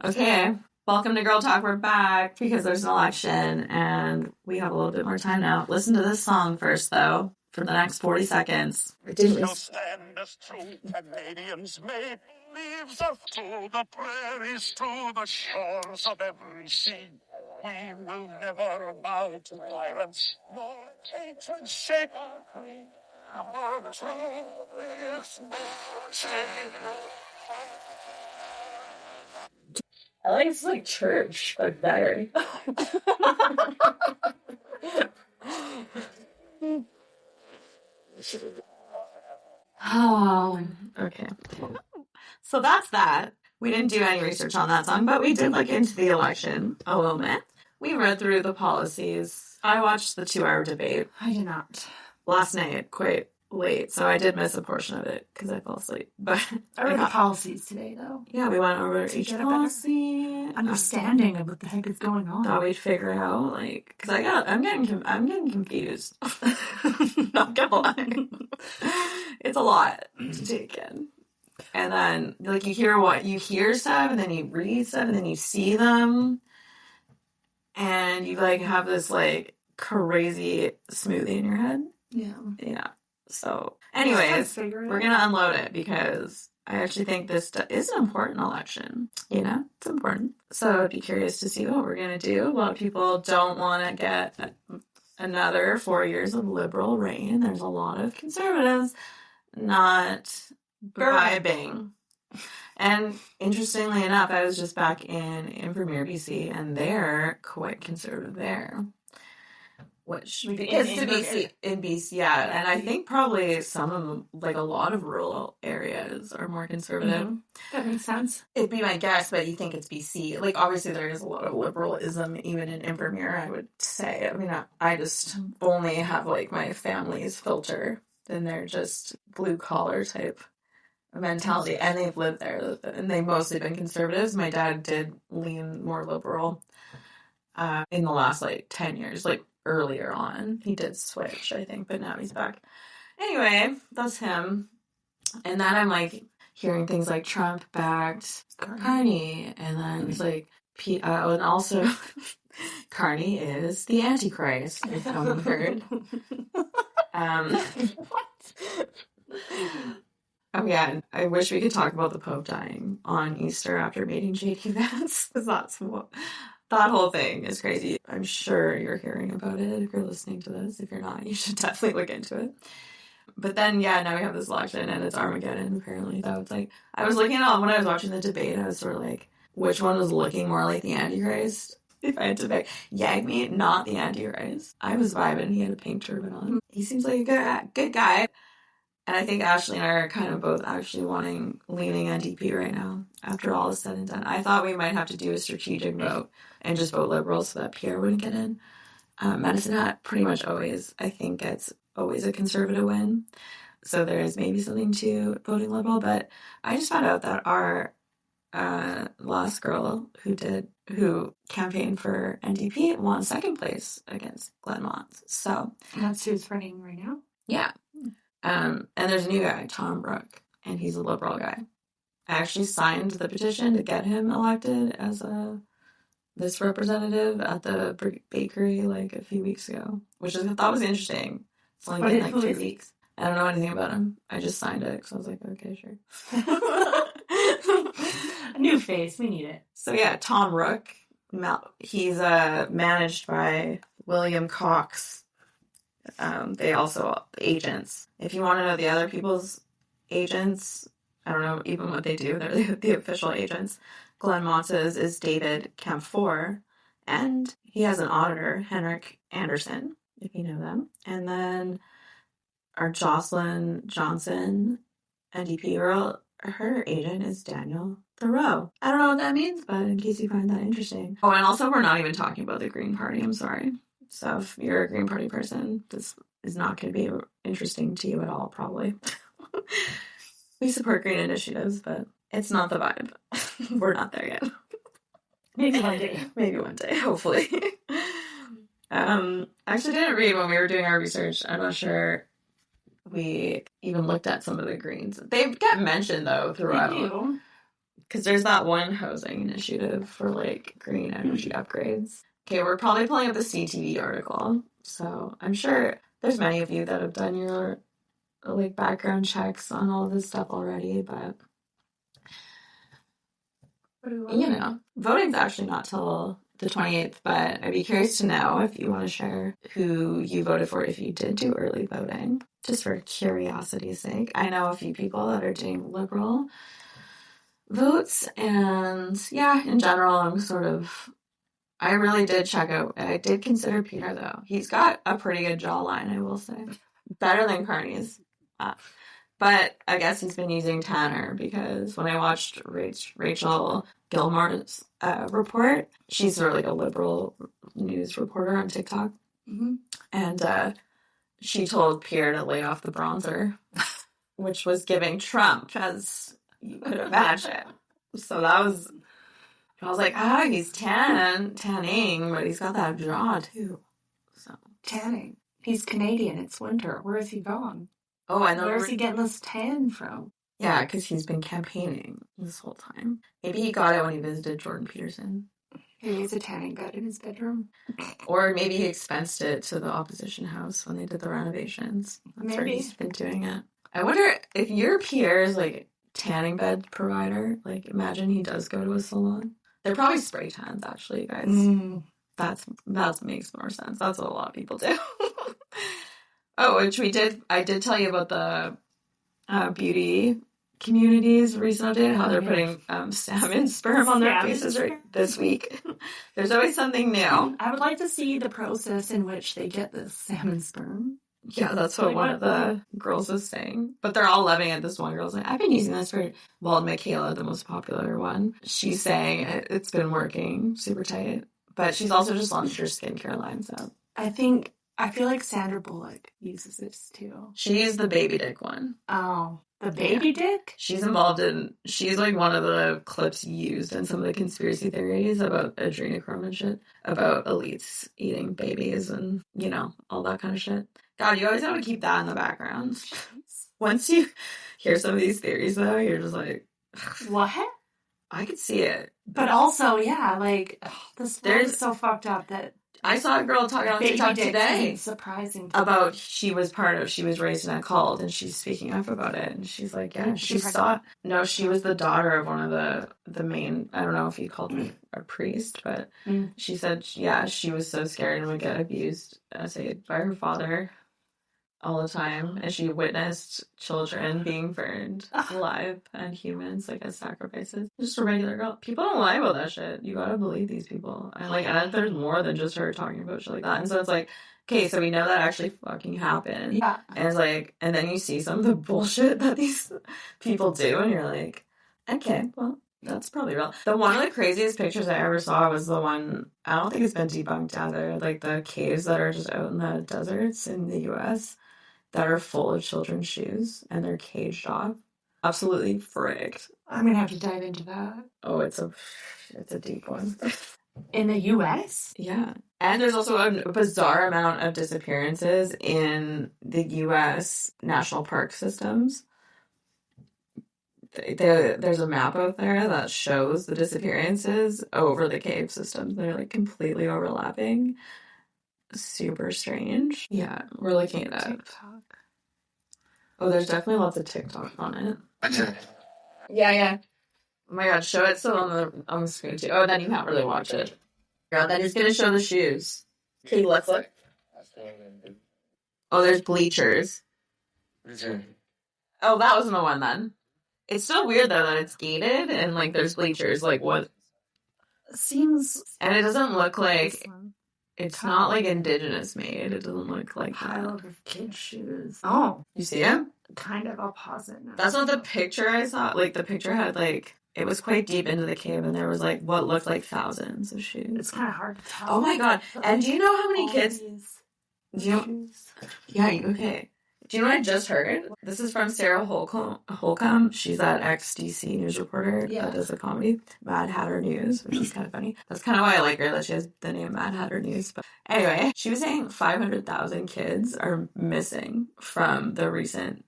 Okay, welcome to Girl Talk. We're back because there's an election and we have a little bit more time now. Listen to this song first, though, for the next 40 seconds. Shall stand as true Canadians made leaves us to the prairies, to the shores of every sea. We will never bow to violence, nor hatred shake our creed. Our truth is I like it's like church, but better. Oh, okay. So that's that. We didn't do any research on that song, but we did look into the election a little bit. We read through the policies. I watched the 2-hour debate. I did not. Last night, quite late, so I did miss a portion of it because I fell asleep. But I read the policies today, though. Yeah, we went over each policy, understanding of what the heck is going on. Thought we'd figure out, like, because I'm getting confused. Not gonna lie, it's a lot to take in. And then, like, you hear stuff, and then you read stuff, and then you see them, and you like have this like crazy smoothie in your head. Yeah. So, anyways, we're gonna unload it because I actually think this is an important election. You know, it's important. So I'd be curious to see what we're gonna do. A lot of people don't want to get another 4 years of liberal reign. There's a lot of conservatives not vibing. And interestingly enough, I was just back in Vermeer, BC, and they're quite conservative there. Which is to BC, in BC, yeah. And I think probably some of them, like a lot of rural areas, are more conservative. Mm-hmm. That makes sense. It'd be my guess, but you think it's BC. Like, obviously, there is a lot of liberalism, even in Vermeer, I would say. I mean, I just only have, like, my family's filter, and they're just blue-collar type mentality, and they've lived there, and they've mostly been conservatives. My dad did lean more liberal in the last, like, 10 years, like, earlier on. He did switch, I think, but now he's back. Anyway, that's him. And then I'm like hearing things like Trump backed Carney, and then it's like, and also Carney is the Antichrist, if no one heard. Oh yeah, I wish we could talk about the Pope dying on Easter after meeting J.D. Vance, because that's what. That whole thing is crazy. I'm sure you're hearing about it if you're listening to this. If you're not, you should definitely look into it. But then, yeah, now we have this election, and it's Armageddon, apparently. So it's like, I was looking at, when I was watching the debate, I was sort of like, which one was looking more like the Antichrist? If I had to pick. Yagme, not the Antichrist. I was vibing. He had a pink turban on. He seems like a good guy. And I think Ashley and I are kind of both actually leaning NDP right now, after all is said and done. I thought we might have to do a strategic vote and just vote Liberal so that Pierre wouldn't get in. Medicine Hat pretty much always, I think, gets always a conservative win. So there is maybe something to voting Liberal. But I just found out that our last girl who campaigned for NDP won second place against Glenn Mott. So that's who's running right now? Yeah. And there's a new guy, Tom Brooke, and he's a liberal guy. I actually signed the petition to get him elected as this representative at the bakery like a few weeks ago, which I thought was interesting. It's only been like 2 weeks. I don't know anything about him. I just signed it because I was like, okay, sure. A new face, we need it. So yeah, Tom Brooke, he's managed by William Cox. They also agents. If you want to know the other people's agents, I don't know even what they do. They're the official agents. Glenn Motz's is David Camphor, and he has an auditor, Henrik Anderson, if you know them. And then our Jocelyn Johnson, NDP girl, her agent is Daniel Thoreau. I don't know what that means, but in case you find that interesting. Oh, and also we're not even talking about the Green Party. I'm sorry. So if you're a Green Party person, this is not going to be interesting to you at all, probably. We support green initiatives, but it's not the vibe. We're not there yet. Maybe one day. Maybe one day, hopefully. I actually didn't read when we were doing our research. I'm not sure we even looked at some of the Greens. They get mentioned, though, throughout. Because there's that one housing initiative for, like, green energy upgrades. Okay, we're probably pulling up the CTV article. So I'm sure there's many of you that have done your, like, background checks on all this stuff already, but you know, voting's actually not till the 28th, but I'd be curious to know if you want to share who you voted for if you did do early voting, just for curiosity's sake. I know a few people that are doing liberal votes, and yeah, in general, I really did check out, I did consider Peter, though. He's got a pretty good jawline, I will say. Better than Carney's. But I guess he's been using Tanner because when I watched Rachel Gilmore's report, she's sort of like a liberal news reporter on TikTok. Mm-hmm. And she told Pierre to lay off the bronzer, which was giving Trump, as you could imagine. So I was like, he's tanning, but he's got that jaw too. So tanning. He's Canadian. It's winter. Where is he going? Oh, I know. Where's he getting this tan from? Yeah, because he's been campaigning this whole time. Maybe he got it when he visited Jordan Peterson. Maybe he's a tanning bed in his bedroom. Or maybe he expensed it to the opposition house when they did the renovations. That's where he's been doing it. I wonder if your Pierre's, like, tanning bed provider, like, imagine he does go to a salon. They're probably spray tans, actually, guys. That makes more sense. That's what a lot of people do. Oh, which I did tell you about the beauty communities recent update, how they're putting salmon sperm on their faces this week. There's always something new. I would like to see the process in which they get this salmon sperm. Yeah, that's what one of the girls was saying. But they're all loving it. This one girl's like, I've been using this for, Michaela, the most popular one. She's saying it's been working super tight. But she's also just launched her skincare line, so. I feel like Sandra Bullock uses this too. She's the baby dick one. Oh, the baby dick? She's like one of the clips used in some of the conspiracy theories about adrenochrome and shit, about elites eating babies and, all that kind of shit. God, you always have to keep that in the background. Once you hear some of these theories, though, you're just like, what? I could see it. But also, yeah, like, this world is so fucked up that I saw a girl talking on TikTok today surprising about she was raised in a cult, and she's speaking up about it, and she's like, yeah, she was the daughter of one of the main, I don't know if you called her a priest, but she said, yeah, she was so scared and would get abused, by her father all the time, and she witnessed children being burned alive and humans, like, as sacrifices. Just a regular girl. People don't lie about that shit. You gotta believe these people. And there's more than just her talking about shit like that. And so it's like, okay, so we know that actually fucking happened. Yeah. And it's like, and then you see some of the bullshit that these people do, and you're like, okay, well, that's probably real. One of the craziest pictures I ever saw was the one, I don't think it's been debunked either, like the caves that are just out in the deserts in the US that are full of children's shoes and they're caged off. Absolutely fricked. I'm gonna have to dive into that. Oh, it's a deep one. In the US? Yeah. And there's also a bizarre amount of disappearances in the US national park systems. There's a map out there that shows the disappearances over the cave systems. They're like completely overlapping. Super strange. Yeah, we're looking at TikTok. Oh, there's definitely lots of TikTok on it. Yeah. Oh my god, show it so on the screen too. Oh, then you can't really watch it. Yeah, then he's gonna show the shoes. Okay, let's look. Oh, there's bleachers. Oh, that wasn't the one then. It's still weird though that it's gated and like there's bleachers. Like what? Seems. And it doesn't look like. It's not like indigenous made. It doesn't look like pile that. Of kids' shoes. Oh, you see it? Kind of opposite. Now. That's not the picture I saw. Like the picture had like it was quite deep into the cave, and there was like what looked like thousands of shoes. It's kind of hard to tell. Oh my god! And do you know how many kids? Shoes. Yeah. Okay. Do you know what I just heard? This is from Sarah Holcomb. She's that ex-DC news reporter that does the comedy Mad Hatter News, which is kind of funny. That's kind of why I like her, that she has the name Mad Hatter News. But anyway, she was saying 500,000 kids are missing from the recent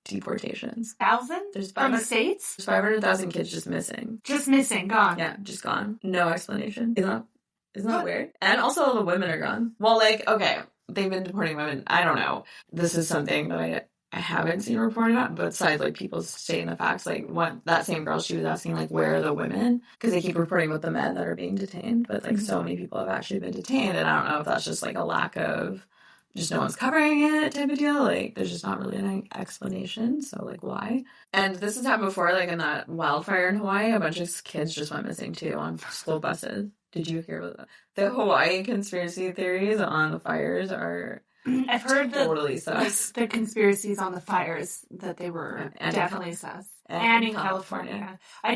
deportations. 1,000? There's From the States? There's 500,000 kids just missing. Just missing, gone. Yeah, just gone. No explanation. Isn't that weird? And also all the women are gone. Well, like, okay, they've been deporting women. I don't know. This is something that I haven't seen reported on, but besides, like, people stating the facts, like, that same girl, she was asking, like, where are the women? Because they keep reporting about the men that are being detained, but, like, so many people have actually been detained, and I don't know if that's just, like, a lack of, just no one's covering it type of deal. Like, there's just not really an explanation, so, like, why? And this has happened before, like, in that wildfire in Hawaii, a bunch of kids just went missing, too, on school buses. Did you hear about that? The Hawaii conspiracy theories on the fires are... I've heard totally sus. The conspiracies on the fires that they were definitely sus. And in California. I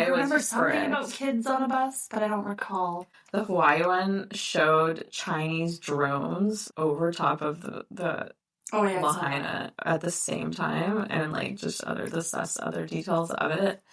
remember something about kids on a bus, but I don't recall. The Hawaii one showed Chinese drones over top of the Lahaina at the same time, and like just other details of it.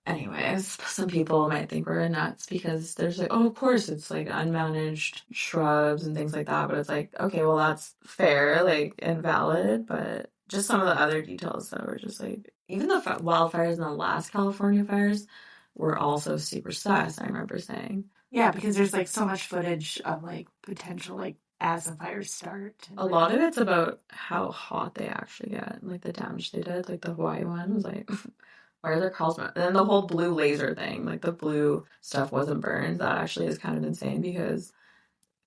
Anyways, some people might think we're nuts because there's like, oh, of course, it's like unmanaged shrubs and things like that. But it's like, okay, well, that's fair, like, and valid. But just some of the other details that were just like, even the wildfires in the last California fires were also super sus, I remember saying. Yeah, because there's like so much footage of like potential, like, as the fires start. A lot of it's about how hot they actually get, like the damage they did. Like the Hawaii one was like... Why are there calls? And then the whole blue laser thing, like the blue stuff wasn't burned. That actually is kind of insane because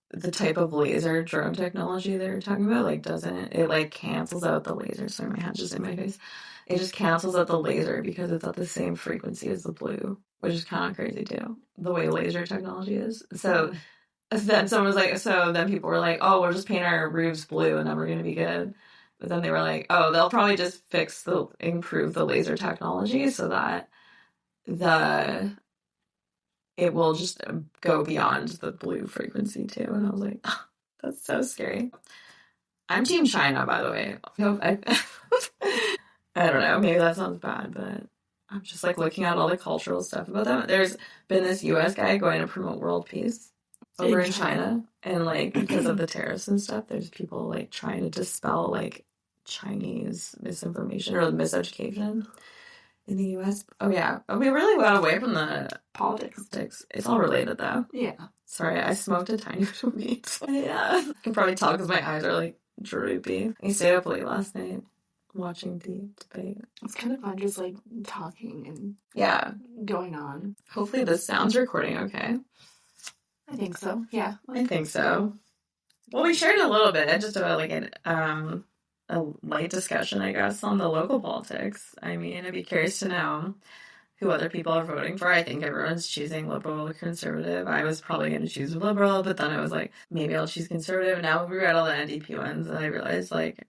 the type of laser drone technology they were talking about, like, it like cancels out the laser. Sorry, my hand's just in my face. It just cancels out the laser because it's at the same frequency as the blue, which is kind of crazy too, the way laser technology is. So then then people were like, oh, we'll just paint our roofs blue and then we're going to be good. But then they were like, oh, they'll probably just improve the laser technology so that it will just go beyond the blue frequency too. And I was like, oh, that's so scary. I'm Team China, by the way. I don't know, maybe that sounds bad, but I'm just like looking at all the cultural stuff about them. There's been this US guy going to promote world peace over in China. And like, because of the tariffs and stuff, there's people like trying to dispel like Chinese misinformation or miseducation in the US. Oh yeah, we really got away from the politics. It's all related though. Yeah. Sorry, I smoked a tiny bit of weed. Yeah, you can probably tell because my eyes are like droopy. I stayed up late last night watching the debate. It's kind of fun just like talking and going on. Hopefully this sound's recording okay. I think so. Yeah, I think so. Well, we shared a little bit just about like a light discussion, I guess, on the local politics. I mean, I'd be curious to know who other people are voting for. I think everyone's choosing liberal or conservative. I was probably going to choose liberal, but then I was like, maybe I'll choose conservative. And now we read all the NDP ones, and I realized, like,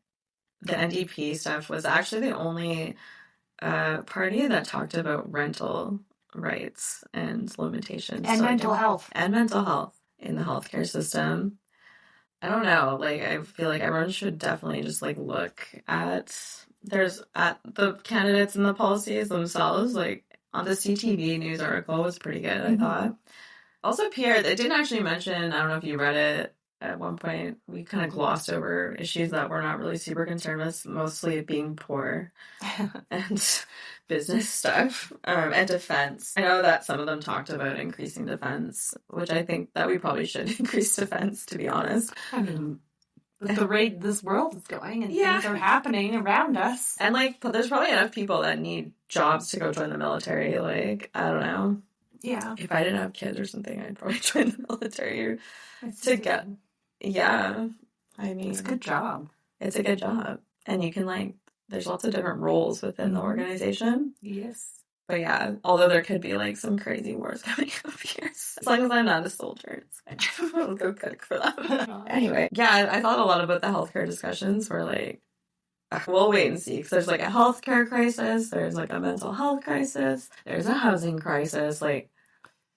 the NDP stuff was actually the only party that talked about rental rights and limitations. And mental health. And mental health in the healthcare system. I don't know, like, I feel like everyone should definitely just, like, look at the candidates and the policies themselves, like, on the CTV news article was pretty good, I thought. Also, Pierre, they didn't actually mention, I don't know if you read it, at one point, we kind of glossed over issues that we're not really super concerned with, mostly being poor and business stuff, and defense. I know that some of them talked about increasing defense, which I think that we probably should increase defense, to be honest. I mean, the rate this world is going and things are happening around us. And, like, there's probably enough people that need jobs to go join the military. Like, I don't know. Yeah. If I didn't have kids or something, I'd probably join the military to get... Yeah. I mean... It's a good job. It's a good job. And you can, like... There's lots of different roles within the organization. Yes. But yeah, although there could be, like, some crazy wars coming up here. As long as I'm not a soldier, it's fine. I'll go cook for them. Anyway, yeah, I thought a lot about the healthcare discussions where, like, we'll wait and see. Because there's, like, a healthcare crisis. There's, like, a mental health crisis. There's a housing crisis. Like,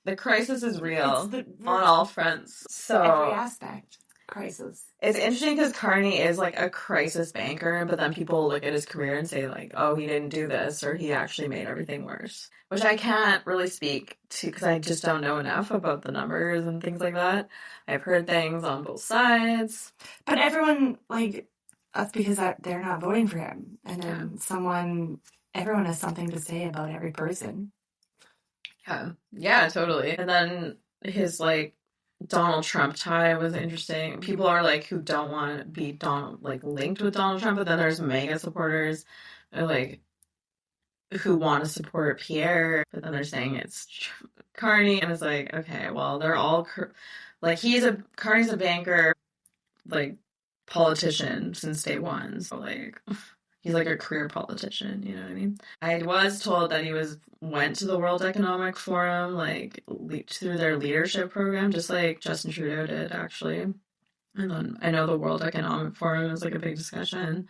the crisis is real on all fronts. So every aspect. Crisis. It's interesting because Carney is like a crisis banker, but then people look at his career and say like, oh, he didn't do this, or he actually made everything worse. Which I can't really speak to because I just don't know enough about the numbers and things like that. I've heard things on both sides. But everyone, like, That's because they're not voting for him. And then everyone has something to say about every person. Yeah, totally. And then his, like, Donald Trump tie was interesting. People are, like, who don't want to be linked with Donald Trump, but then there's MAGA supporters, like, who want to support Pierre, but then they're saying it's Carney, and it's like, okay, well, they're all, like, Carney's a banker, like, politician since day one, so, like, he's like a career politician, you know what I mean? I was told that he went to the World Economic Forum, like, through their leadership program, just like Justin Trudeau did, actually. And then I know the World Economic Forum is, like, a big discussion,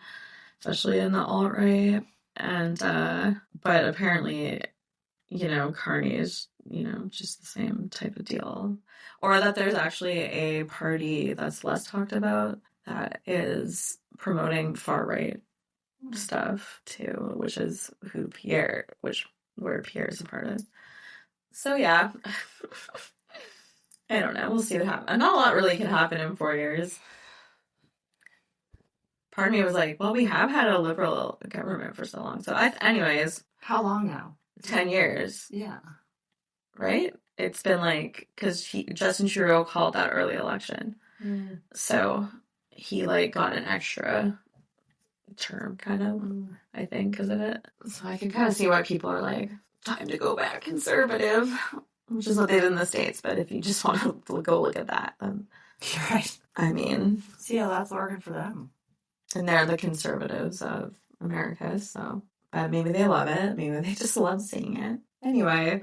especially in the alt-right. And, but apparently, you know, Carney is, you know, just the same type of deal. Or that there's actually a party that's less talked about that is promoting far-right stuff too, which is where Pierre is a part of. So yeah, I don't know. We'll see what happens. Not a lot really can happen in 4 years. Part of me was like, well, we have had a liberal government for so long. So anyways. How long now? 10 years. Yeah. Right? It's been like, because Justin Trudeau called that early election. Mm. So he, like, got an extra term, kind of, I think, because of it. So I can kind of see why people are like, time to go back conservative, which is what they did in the States. But if you just want to go look at that, then you're right. I mean, see how that's working for them. And they're the conservatives of America, so maybe they love it. Maybe they just love seeing it. Anyway,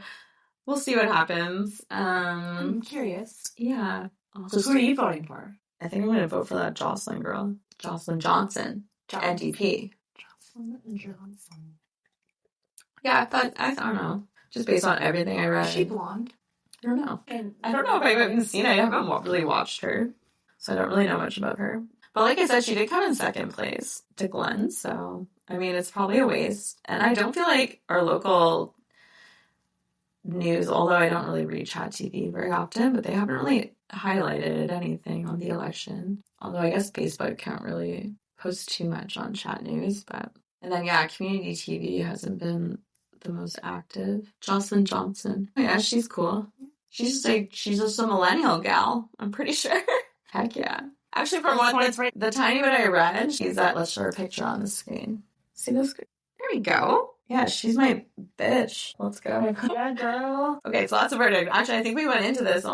we'll see what happens. I'm curious. Yeah. So who are you voting for? I think I'm going to vote for that Jocelyn girl. Jocelyn Johnson. NDP. Jocelyn Johnson. Yeah, I don't know. Just based on everything I read. Is she blonde? I don't know. I don't know if I've even seen it. I haven't really watched her. So I don't really know much about her. But like I said, she did come in second place to Glenn. So, I mean, it's probably a waste. And I don't feel like our local news, although I don't really read Chat TV very often, but they haven't really highlighted anything on the election. Although I guess Facebook can't really post too much on Chat News. And then, yeah, community TV hasn't been the most active. Jocelyn Johnson. Yeah, she's cool. She's just a millennial gal, I'm pretty sure. Heck yeah. Actually, from the tiny bit I read, she's at, let's show her picture on the screen. See this? There we go. Yeah, she's my bitch. Let's go. Yeah, girl. Okay, so that's a verdict. Actually, I think we went into this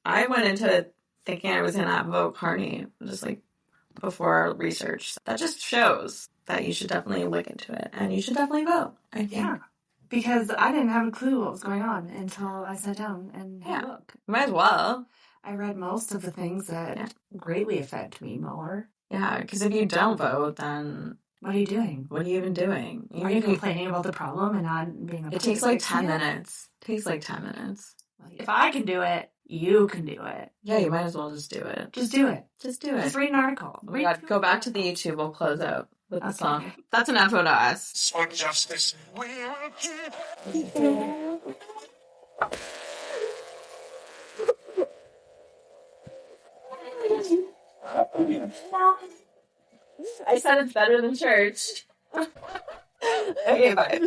I went into thinking I was going to vote Carney, just like before our research. That just shows that you should definitely look into it. And you should definitely vote, I think. Yeah. Because I didn't have a clue what was going on until I sat down and had a look. Might as well. I read most of the things that greatly affect me more. Yeah, because if you don't vote, then... What are you doing? What are you even doing? Are you complaining about the problem and not being a... It takes like 10 minutes. It takes like 10 minutes. If I can do it, you can do it. Yeah, you might as well just do it. Just do it. Just do it. Just read an article. Go back to the YouTube. We'll close out with the song. That's enough of us. For justice, we will keep. I said it's better than church. Okay, bye.